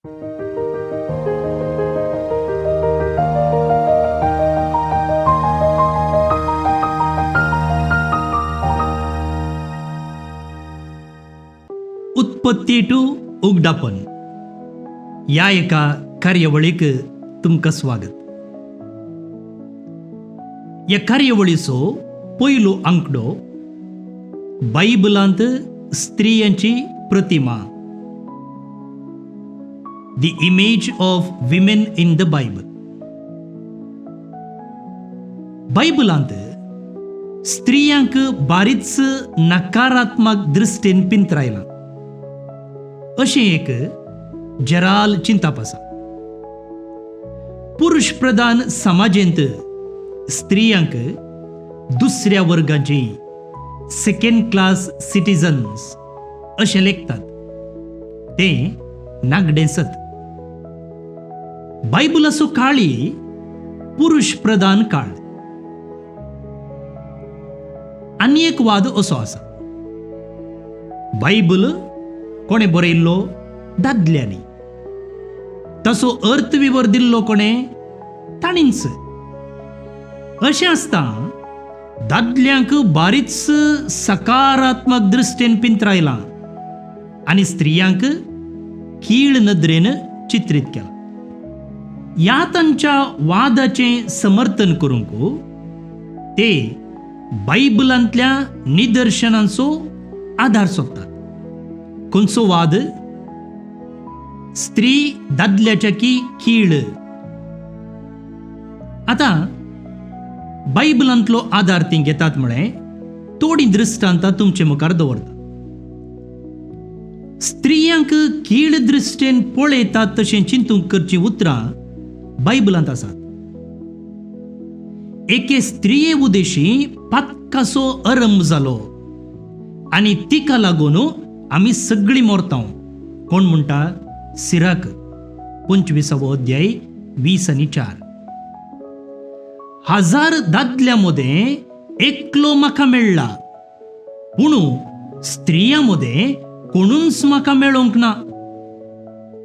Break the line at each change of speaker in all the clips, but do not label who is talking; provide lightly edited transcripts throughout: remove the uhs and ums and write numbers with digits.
उत्पत्ती टू उगडापण या एका कार्यावळीक तुमकां स्वागत. या कार्यावळीचो पयलो आंकडो बायबलांत स्त्रियांची प्रतिमा, the image of women in the Bible. बायबलांत स्त्रियांक बारीच नकारात्मक दृश्टीन पिंतरायलां अशें एक जराल चिंताप आसा. पुरुष प्रधान समाजेंत स्त्रियांक दुसऱ्या वर्गाची सेकंड क्लास सिटीजन्स अशें लेखतात. तें नागडें सत. बायबलाचो काळी पुरुष प्रधान काळ. आनी एक वाद असो आसा, बायबल कोणें बरयल्लो? दादल्यांनी. ताचो अर्थ विवर दिल्लो कोणें? ताणींच. अशें आसता दादल्यांक बारीच सकारात्मक दृश्टीन पिंतरायलां आनी स्त्रियांक कीळ नदरेन चित्रीत केलां. ह्या तांच्या वादाचें समर्थन करूंक ते बायबलांतल्या निदर्शनांचो आधार सोदतात. खंयचो वाद? स्त्री दादल्याच्या की कीळ. आतां बायबलांतलो आधार ती घेतात म्हळें थोडी दृश्टांतां तुमचे मुखार दवरता. स्त्रियांक कीळ दृश्टेन पळयतात तशें चिंतूंक करचीं उतरां बायबलांत आसात. एके स्त्रिये उदेशी पातकाचो आरंभ जालो आनी तिका लागून आमी सगळीं मोरतांव. कोण म्हणटा? सिराक 25 अध्याय 20 आणि 4. 1000 दादल्या मदें एकलो म्हाका मेळ्ळा, पूण स्त्रियां मदें कोणूच म्हाका मेळोंक ना.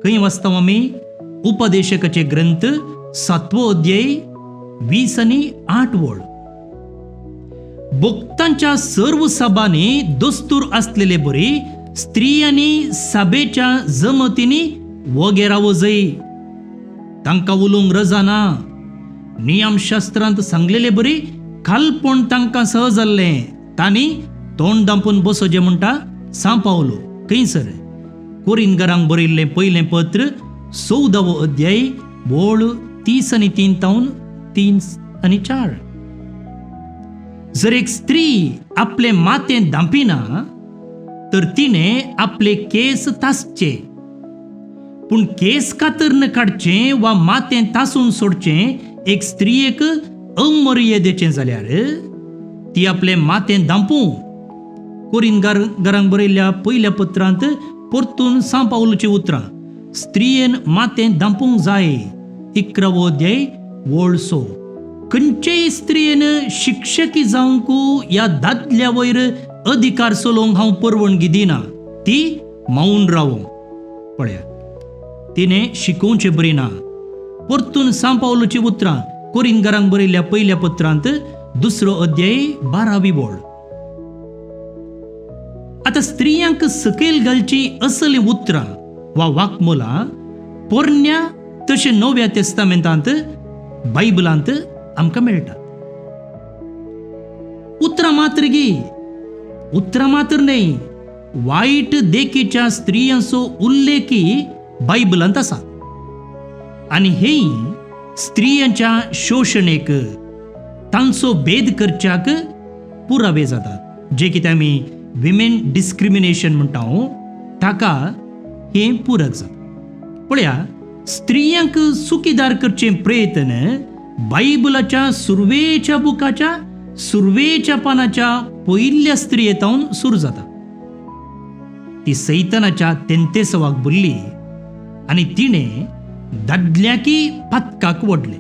खंय वाचता आमी? उपदेशकाचे ग्रंथ 7 अध्याय 20 आणि 8 वळ. भक्तांच्या सर्व सभांनी दस्तूर असलेले बरी स्त्रियांनी सभेच्या जमतींनी वगे रावो जाय. तांकां उलोवंक रजा ना. नियमशास्त्रांत सांगलेले बरी खालपण तांकां सह जाल्लें. तांणी तोंड दांपून बसोचें म्हणटा सा पावलो. खंयसर? कोरिंथकारांक बरयल्लें पयलें पत्र 14 अध्याय वळ 30 आणि 3 तावन 3 आणि 4. जर एक स्त्री आपले मातें दांपिना तर तिने आपले केस तासचे. पूण केस कातरन काडचे वा मातें तासून सोडचें एक स्त्रियेक अमर्यादेचें जाल्यार ती आपले मातें दांपू. कोरिंथकारांक बरयल्ल्या पयल्या पत्रांत परतून सा पावलोची उतरां. स्त्रियेन मातें दांपूंक जाय. 11 अध्याय वळ 6. खंयचेय स्त्रियेन शिक्षकी जावंक ह्या दादल्या वयर अधिकार चलोवंक हांव परवानगी दिना. ती मौन रावो. पळया, तिने शिकोवचें बरी ना. परतून सा पावलोची उतरां कोरिंथकारांक बरयल्ल्या पयल्या पत्रांत 2 अध्याय 12 वळ. आतां स्त्रियांक सकयल घालची असली उतरां वा वाक्मोलां पोरण्या तशें नव्या तेस्तामेंतांत बायबलांत आमकां मेळटात. उतरां मात्र गी. उतरां मात्र न्हय, वायट देखीच्या स्त्रियांचो उल्लेखी बायबलांत आसा. आनी हेय स्त्रियांच्या शोशणेक, तांचो भेद करच्याक पुरावे जातात. जे कितें आमी विमेन डिस्क्रिमिनेशन म्हणटा ताका हे पूरक जाता. पळया, स्त्रियांक चुकीदार करचे प्रयत्न बायबलाच्या सुरवेच्या बुकाच्या सुरवेच्या पानाच्या पयल्या स्त्रियेतावन सुरू जाता. ती सैतानाच्या तेंतेसवाक बुरली आनी तिणें दादल्याकी पातकाक ओडले.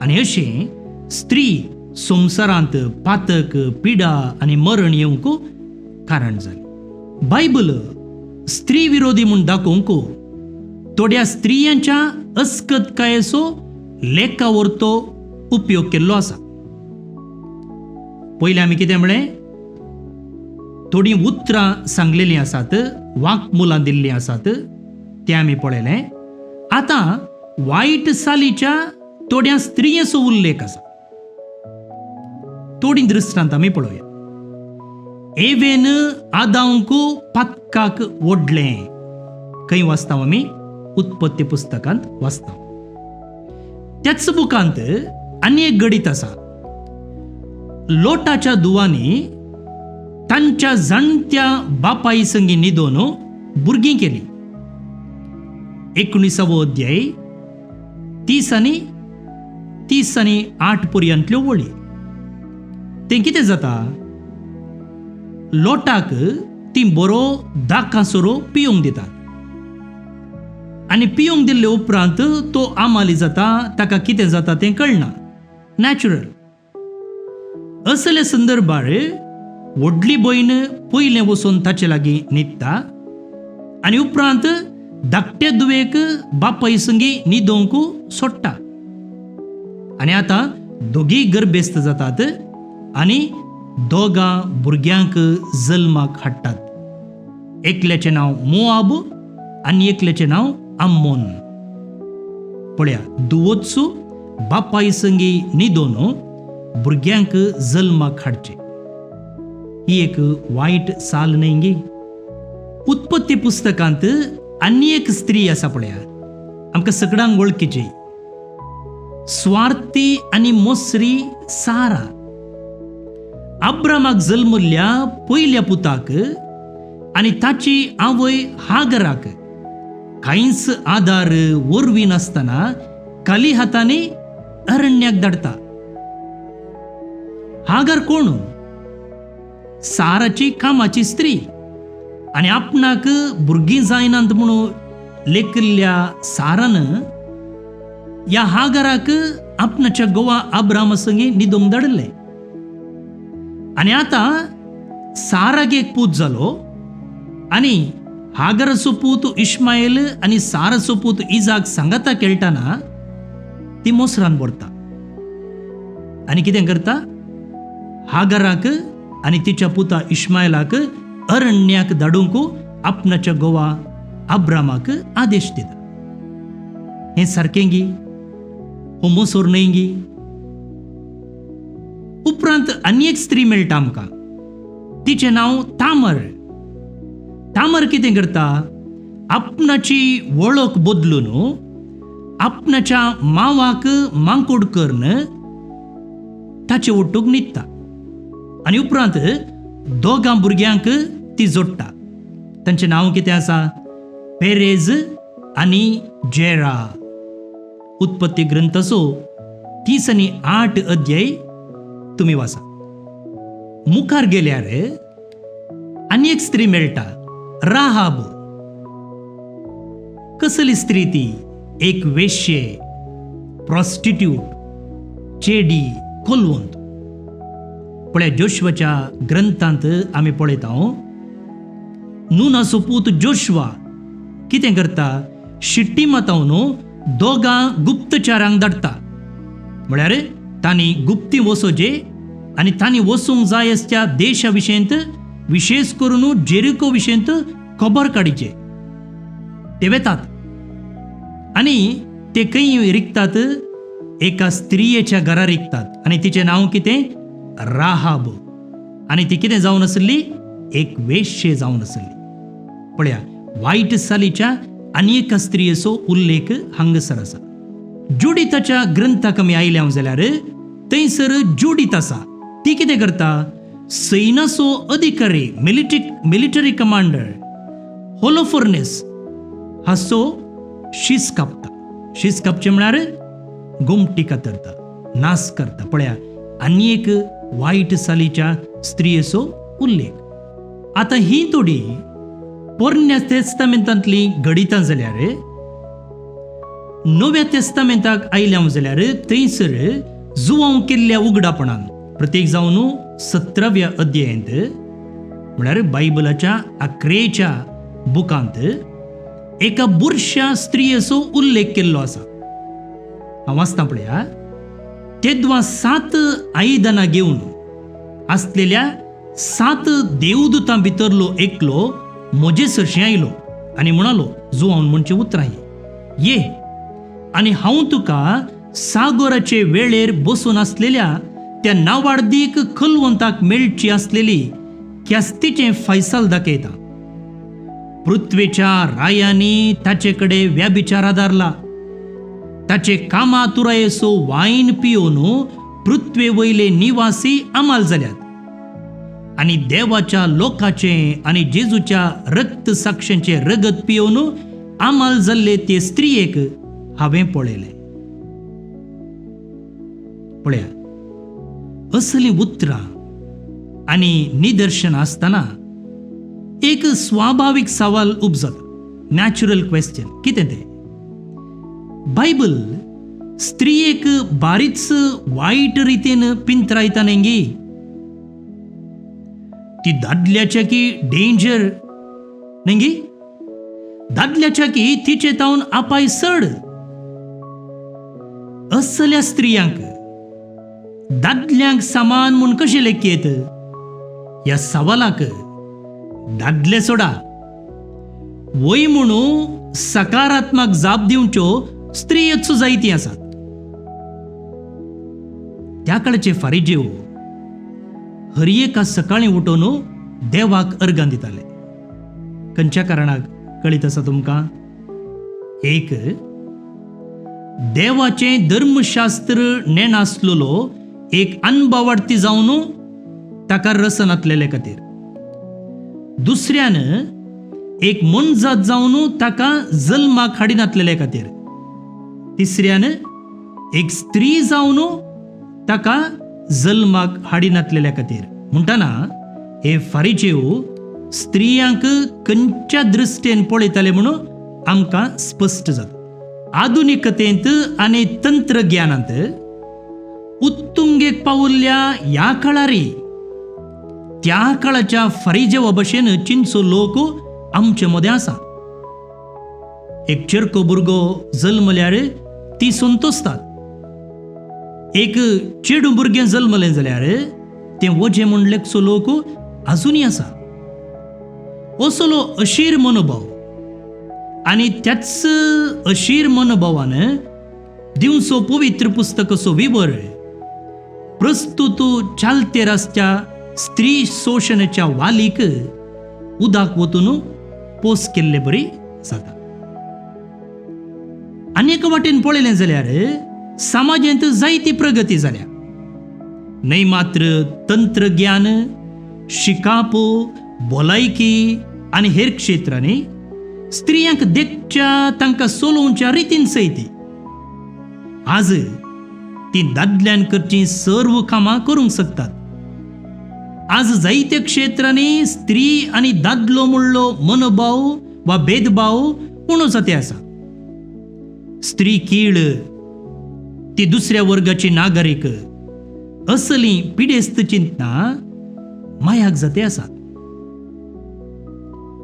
आनी अशें स्त्री संवसारांत पातक, पिडा आनी मरण येवंक कारण जाली. बायबल स्त्री विरोधी म्हूण दाखोवंक थोड्या स्त्रियांच्या अस्कतकायेचो लेखावर तो उपयोग केल्लो आसा. पयलीं आमी कितें म्हळें, थोडी उतरां सांगलेलीं आसात, वाक्मुलां दिल्लीं आसात, तें आमी पळयलें. आतां वायट सालीच्या थोड्या स्त्रियेचो उल्लेख आसा. थोडी दृश्टांत आमी पळोवया. एवेन आदांकू पातकाक ओडलें. खंय वाचता आमी? उत्पत्ती पुस्तकांत वाचता. त्याच बुकांत आनी एक गडीत आसा. लोटाच्या दुवांनी तांच्या जाणट्या बापाई संगी न्हिदोन भुरगीं केली. 19 अध्याय 30 आनी 8 पर्यंतल्यो वळी. तें कितें जाता? लोटाक ती बरो दाकासोरो पिवंक दितात आनी पिवंक दिल्ले उपरांत तो आमाली जाता. ताका कितें जाता तें कळना. नॅचरल. असले संदर्भार व्हडली भयण पयलें वचून ताचे लागीं न्हिदता आनी उपरांत धाकटे दुवेक बापाय संगी न्हिदोवंक सोडटा. आनी आतां दोगी गर्भेस्त जातात आनी दोगां भुरग्यांक जल्माक हाडटात. एकल्याचें नांव मोआब आनी एकल्याचें नांव आम्मोन. पळया, दुवोत्सू बापाय संगी न्हिदोन भुरग्यांक जल्माक हाडचे. ही एक वायट साल न्हय गे. उत्पत्ती पुस्तकांत आनी एक स्त्री आसा पळया, आमकां सगळ्यांक वळखीची. स्वार्थी आनी मोसरी सारा. अब्रामाक जल्मल्ल्या पयल्या पुताक आनी ताची आवय हागराक कांयच आदार वरवीं नासतना खाली हातांनी अरण्याक धाडटा. हागर कोण? साराची कामाची स्त्री. आनी आपणाक भुरगीं जायनात म्हणून लेखिल्ल्या सारान ह्या हागराक आपणाच्या घोवा अब्रामा संगी न्हिदोवंक धाडलें. आनी आतां साराक एक पूत जालो आनी हागराचो पूत इश्माएल आनी साराचो पूत इजाक सांगाता खेळटाना ती मोसरान व्हरता आनी कितें करता? हागराक आनी तिच्या पुता इश्माएलाक अरण्याक धाडूंक आपणाच्या घोवा अब्रामाक आदेश दिता. हें सारकें गी? हो मोसोर न्हय गी? उपरांत आनी एक स्त्री मेळटा आमकां. तिचें नांव तामर. तामर कितें करता? आपणाची वळख बदलून आपणाच्या मावाक मांकोड करून ताचे ओट्टूक न्हिदता आनी उपरांत दोगां भुरग्यांक ती जोडटा. तांचें नांव कितें आसा? पेरेज आनी जेरा. उत्पत्ती ग्रंथाचो 30 आनी 8 अध्याय तुमी वाचा. मुखार गेल्यार आनी एक स्त्री मेळटा, राहाब. कसली स्त्री ती? एक वेश्ये, प्रॉस्टिट्यूट, चेडी, कोलवंत. पळय, जोशवाच्या ग्रंथांत आमी पळयता नूनाचो पूत जोशवा कितें करता? शिट्टीम तावन दोगां गुप्तचारांक धाडटा. म्हळ्यार तांणी गुप्ती वचोवचे आनी तांणी वचूंक जाय आसच्या देशा विशयंत, विशेष करून जेरिको विशयंत खबर काडचे. ते वेतात आनी ते खंय रिकतात? एका स्त्रियेच्या घरा रिकतात आनी तिचें नांव कितें? राहाब. आनी ती कितें जावन आसली? एक वेश्ये जावन आसली. पळया, वायट सालीच्या आनी एका स्त्रियेचो उल्लेख हांगासर आसा. जुडिताच्या ग्रंथाक आमी आयल्या जाल्यार थंयसर जुडीत आसा. ती कितें करता? सैन्याचो अधिकारी, मिलिटरी कमांडर होलोफोर्नेस हाचो शीस कापता. शीस कापचे म्हळ्यार गुमटी कातरता, नाश करता. पळया, आनी एक वायट सालीच्या स्त्रियेचो उल्लेख. आतां ही थोडी पोरण्या तेस्तामेंतांतली घडितां जाल्यार नव्या तेस्तामेंताक आयल्या जाल्यार थंयसर जुवांव केल्ल्या उगडापणान प्रत्येक जावन 17व्या अध्यायांत म्हळ्यार बायबलाच्या 11च्या बुकांत एका बुरश्या स्त्रियेचो उल्लेख केल्लो आसा. हांव वाचता पळया. तेदवा 7 आयदनां घेवन आसलेल्या 7 देवदूतां भितरलो एकलो म्हजे सरशी आयलो आनी म्हणालो, जुआवन म्हणचे उतराय, ये आनी हांव तुका सागराचे वेळेर बसून आसलेल्या त्या नावार्दीक खलवंताक मेळची आसलेली ख्यास्तीचें फैसल दाखयता. पृथ्वेच्या रायांनी ताचे कडेन व्याभिचार आदारला. ताचे कामातुरायेचो वायन पिवन पृथ्वे वयले निवासी अमाल जाल्यात. आनी देवाच्या लोकांचे आनी जेजूच्या रक्त साक्षांचे रगत पिवन अमाल जाल्ले ते स्त्रियेक हांवें पळयले. पळया, असली उतरां आनी निदर्शनां आसतना एक स्वाभाविक सवाल उपजता. नॅचरल क्वेश्चन कितें तें? बायबल स्त्रियेक बारीच वायट रितीन पिंतरायता नेंगी. ती दादल्याच्या की डेंजर नेंगी, दादल्याच्या की तिचे तावन आपाय चड. असल्या स्त्रियांक दादल्यांक समान म्हूण कशें लेखयत? ह्या सवालाक दादले सोडा, वय म्हणून सकारात्मक जाप दिवच्यो स्त्रियेचो जायती आसात. त्या काळचे फारिजेव हर एका सकाळी उठून देवाक अर्गां दिताले. खंयच्या कारणाक कळीत आसा तुमकां? एक, देवाचें धर्मशास्त्र नेण आसलेलो एक अनबावार्थी जावन ताका रसन आतलेले खातीर. दुसऱ्यान एक मनजात जावन ताका जल्माक हाडीन आतलेले खातीर. तिसऱ्यान एक स्त्री जावन ताका जल्माक हाडीन आतलेल्या खातीर. म्हणटना हे फारिजेव स्त्रियांक खंयच्या दृश्टेन पळयताले म्हणून आमकां स्पश्ट जाता. आधुनिकतेंत आनी तंत्रज्ञानांत उत्तुंगेक पावल्ल्या ह्या काळारी त्या काळाच्या फारिजेवा भशेन चिंचो लोक आमचे मदें आसा. एक चेरको भुरगो जल्मल्यार ती संतोसतात. एक चेडू भुरगें जल्मलें जाल्यार तें वजें म्हूण लेखचो लोक आजुनी आसा. असलो अशीर मनोभाव आनी त्याच अशीर मनोभावान दिवचो पवित्र पुस्तकाचो विवर प्रस्तुत चालते रस्त्या स्त्री शोषणाच्या वालीक उदाक वतून पोस केल्ले बरी जाता. अनेक वाटेन पळयलें जाल्यार समाजांत जायती प्रगती जाल्या. न्हय मात्र तंत्रज्ञान, शिकाप, भलायकी आनी हेर क्षेत्रांनी स्त्रियांक देखच्या तांकां चलोवच्या रितीन सयती. आज ती दादल्यान करची सर्व कामां करूंक शकतात. आज जायत्या क्षेत्रांनी स्त्री आनी दादलो म्हणलो मनोभाव वा भेदभाव उणो जाते आसा. स्त्री कीळ, ती दुसऱ्या वर्गाची नागरीक, असली पिडेस्त चिंतना मायाक जाते आसात.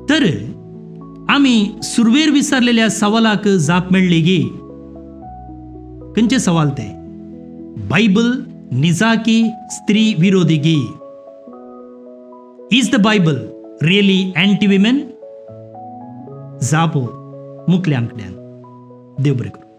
तर आमी सुरवेर विचारलेल्या सवालाक जाप मेळ्ळी गी. खंयचे सवाल ते? बायबल निजा की स्त्री विरोधी गी? Is the Bible really anti women? जापो मुखल्यांकड्यान. देव बरें करूं.